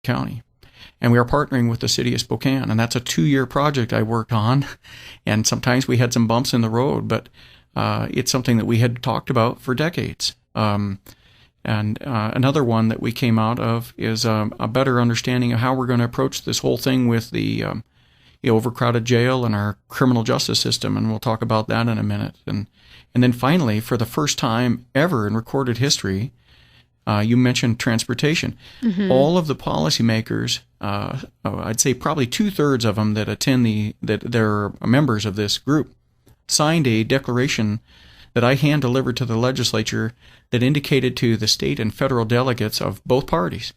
County. And we are partnering with the city of Spokane, and that's a 2-year project I worked on. And sometimes we had some bumps in the road, but it's something that we had talked about for decades. And another one that we came out of is a better understanding of how we're going to approach this whole thing with the overcrowded jail and our criminal justice system, and we'll talk about that in a minute. And then finally, for the first time ever in recorded history, you mentioned transportation. Mm-hmm. All of the policymakers, I'd say probably 2/3 of them that attend that they're members of this group, signed a declaration that I hand-delivered to the legislature that indicated to the state and federal delegates of both parties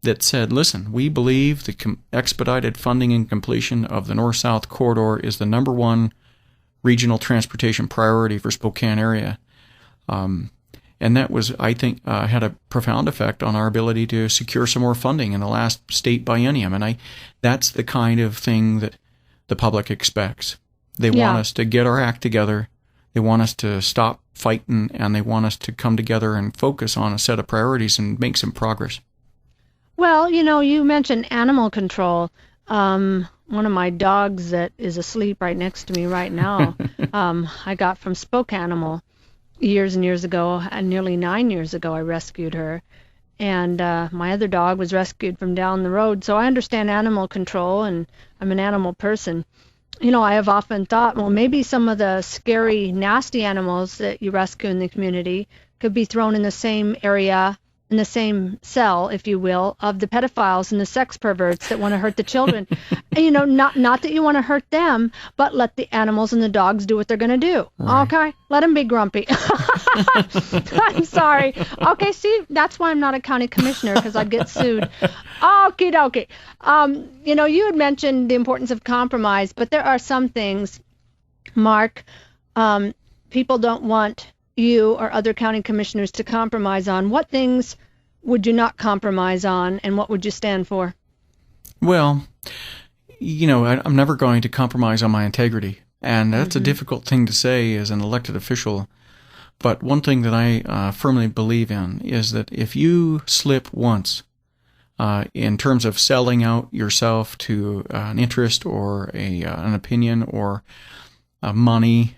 that said, listen, we believe the expedited funding and completion of the North-South Corridor is the number one regional transportation priority for Spokane area. And that was, I think, had a profound effect on our ability to secure some more funding in the last state biennium. And that's the kind of thing that the public expects. They want us to get our act together. They want us to stop fighting, and they want us to come together and focus on a set of priorities and make some progress. Well, you mentioned animal control. One of my dogs that is asleep right next to me right now, I got from Spokanimal years and years ago, and nearly 9 years ago I rescued her. And my other dog was rescued from down the road. So I understand animal control, and I'm an animal person. I have often thought, well, maybe some of the scary, nasty animals that you rescue in the community could be thrown in the same area, in the same cell, if you will, of the pedophiles and the sex perverts that want to hurt the children. Not that you want to hurt them, but let the animals and the dogs do what they're going to do. Right. Okay? Let them be grumpy. I'm sorry. Okay, see, that's why I'm not a county commissioner, because I'd get sued. Okie dokie. You had mentioned the importance of compromise, but there are some things, Mark, people don't want you or other county commissioners to compromise on. What things would you not compromise on, and what would you stand for? Well, I'm never going to compromise on my integrity, and that's a difficult thing to say as an elected official. But one thing that I firmly believe in is that if you slip once in terms of selling out yourself to an interest or an opinion or money,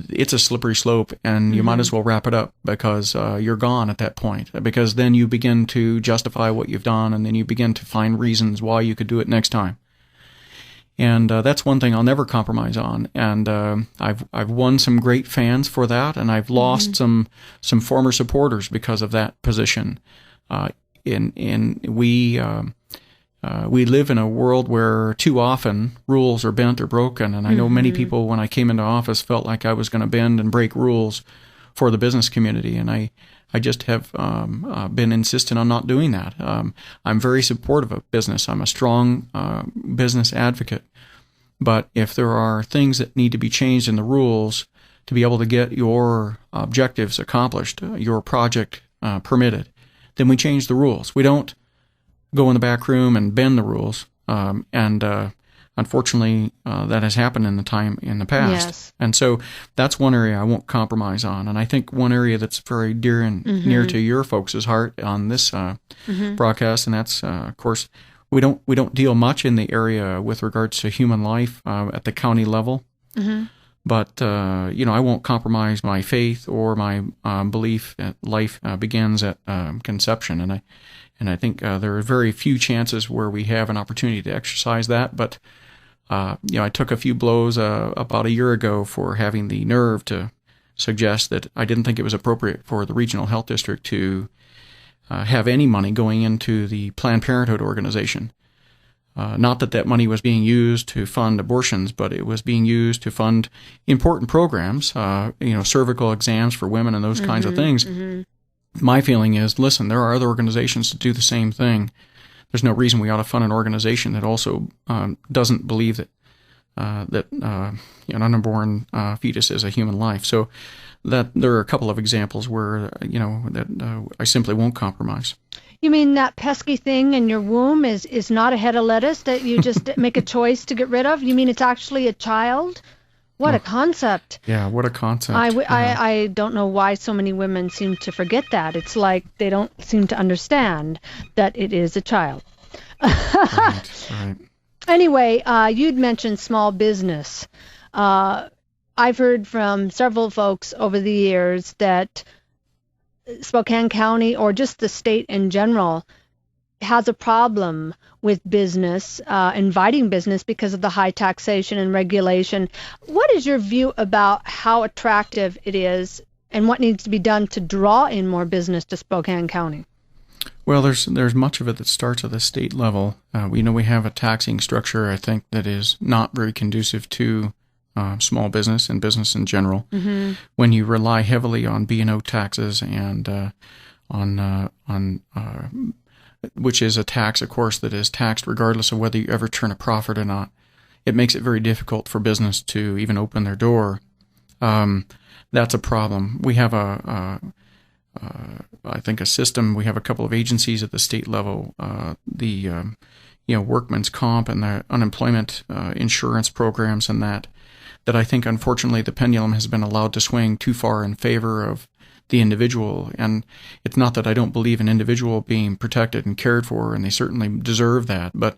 it's a slippery slope, and you might as well wrap it up, because you're gone at that point. Because then you begin to justify what you've done, and then you begin to find reasons why you could do it next time. And that's one thing I'll never compromise on. And I've won some great fans for that, and I've lost some former supporters because of that position. We live in a world where too often rules are bent or broken, and I know many people, when I came into office, felt like I was going to bend and break rules for the business community, and I just have been insistent on not doing that. I'm very supportive of business. I'm a strong business advocate, but if there are things that need to be changed in the rules to be able to get your objectives accomplished, your project permitted, then we change the rules. We don't go in the back room and bend the rules. Unfortunately, that has happened in the past. Yes. And so that's one area I won't compromise on. And I think one area that's very dear and near to your folks' heart on this broadcast, and that's, of course, we don't deal much in the area with regards to human life at the county level. But, I won't compromise my faith or my belief that life begins at conception. And I think there are very few chances where we have an opportunity to exercise that. But, I took a few blows about a year ago for having the nerve to suggest that I didn't think it was appropriate for the regional health district to have any money going into the Planned Parenthood organization. Not that money was being used to fund abortions, but it was being used to fund important programs, cervical exams for women and those kinds of things. My feeling is, listen, there are other organizations that do the same thing. There's no reason we ought to fund an organization that also doesn't believe that an unborn fetus is a human life. So that there are a couple of examples where I simply won't compromise. You mean that pesky thing in your womb is not a head of lettuce that you just make a choice to get rid of? You mean it's actually a child What a concept. Yeah, what a concept. I don't know why so many women seem to forget that. It's like they don't seem to understand that it is a child. Right. Anyway, you'd mentioned small business. I've heard from several folks over the years that Spokane County, or just the state in general, has a problem with business, inviting business because of the high taxation and regulation. What is your view about how attractive it is and what needs to be done to draw in more business to Spokane County? Well, there's much of it that starts at the state level. We have a taxing structure, I think, that is not very conducive to small business and business in general. Mm-hmm. When you rely heavily on B&O taxes and on which is a tax, of course, that is taxed regardless of whether you ever turn a profit or not, it makes it very difficult for business to even open their door. That's a problem. We have I think a system. We have a couple of agencies at the state level, the workman's comp and the unemployment insurance programs, and that I think unfortunately the pendulum has been allowed to swing too far in favor of the individual. And it's not that I don't believe an individual being protected and cared for, and they certainly deserve that. But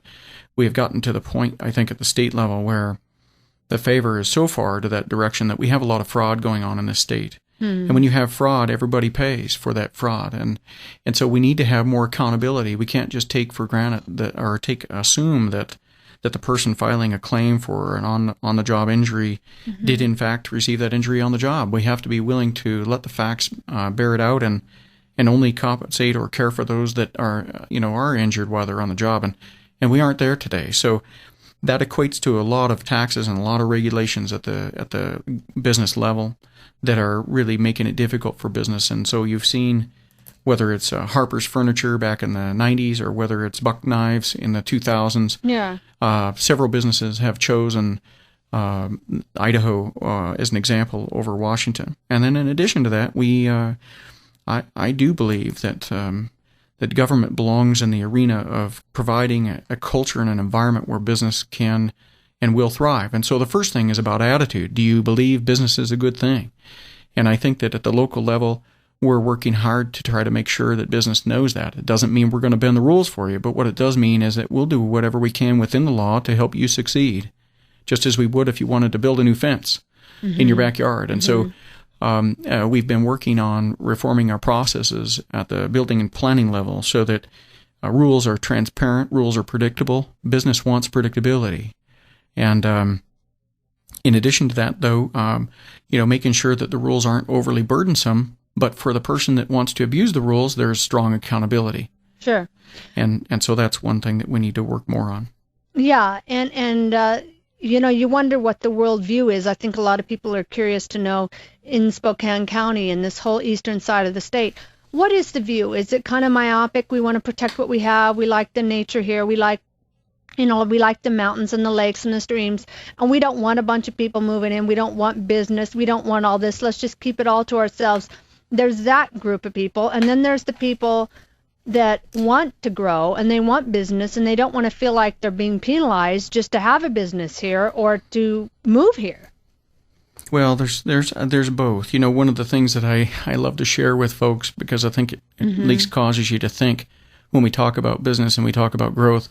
we have gotten to the point, I think, at the state level where the favor is so far to that direction that we have a lot of fraud going on in this state. And when you have fraud, everybody pays for that fraud. And so we need to have more accountability. We can't just take for granted that, or assume that the person filing a claim for an on-the-job injury did in fact receive that injury on the job. We have to be willing to let the facts bear it out and only compensate or care for those that are injured while they're on the job. And we aren't there today. So that equates to a lot of taxes and a lot of regulations at the business level that are really making it difficult for business. And so you've seen, whether it's Harper's Furniture back in the 90s or whether it's Buck Knives in the 2000s, several businesses have chosen Idaho as an example over Washington. And then in addition to that, I do believe that that government belongs in the arena of providing a culture and an environment where business can and will thrive. And so the first thing is about attitude. Do you believe business is a good thing? And I think that at the local level, we're working hard to try to make sure that business knows that. It doesn't mean we're going to bend the rules for you, but what it does mean is that we'll do whatever we can within the law to help you succeed, just as we would if you wanted to build a new fence in your backyard. And so we've been working on reforming our processes at the building and planning level so that rules are transparent, rules are predictable. Business wants predictability. And in addition to that, though, making sure that the rules aren't overly burdensome, but for the person that wants to abuse the rules, there's strong accountability. Sure. And so that's one thing that we need to work more on. Yeah, and you wonder what the worldview is. I think a lot of people are curious to know in Spokane County and this whole eastern side of the state, what is the view? Is it kind of myopic? We want to protect what we have. We like the nature here. We like the mountains and the lakes and the streams, and we don't want a bunch of people moving in. We don't want business. We don't want all this. Let's just keep it all to ourselves. There's that group of people, and then there's the people that want to grow and they want business and they don't want to feel like they're being penalized just to have a business here or to move here. Well, there's both. One of the things that I love to share with folks, because I think it at least causes you to think when we talk about business and we talk about growth,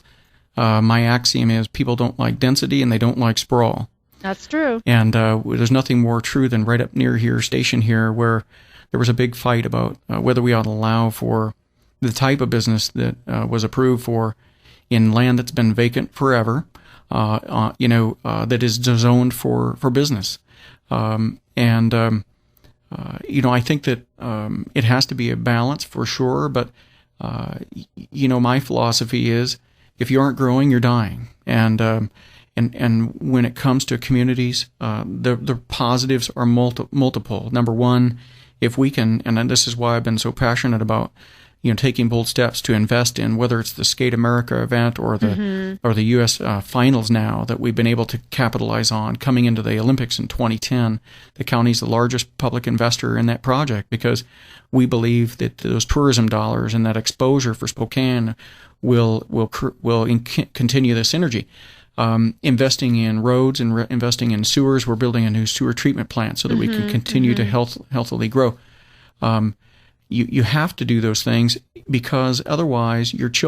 my axiom is people don't like density and they don't like sprawl. That's true. And there's nothing more true than right up near here, station here, where there was a big fight about whether we ought to allow for the type of business that was approved for in land that's been vacant forever, that is zoned for business. I think that it has to be a balance for sure, but, my philosophy is if you aren't growing, you're dying. And when it comes to communities, the positives are multiple. Number one, if we can, and this is why I've been so passionate about, taking bold steps to invest in, whether it's the Skate America event or the U.S. finals now that we've been able to capitalize on coming into the Olympics in 2010. The county's the largest public investor in that project because we believe that those tourism dollars and that exposure for Spokane will continue this synergy. investing in roads and investing in sewers. We're building a new sewer treatment plant so that we can continue to healthily grow. You have to do those things because otherwise your children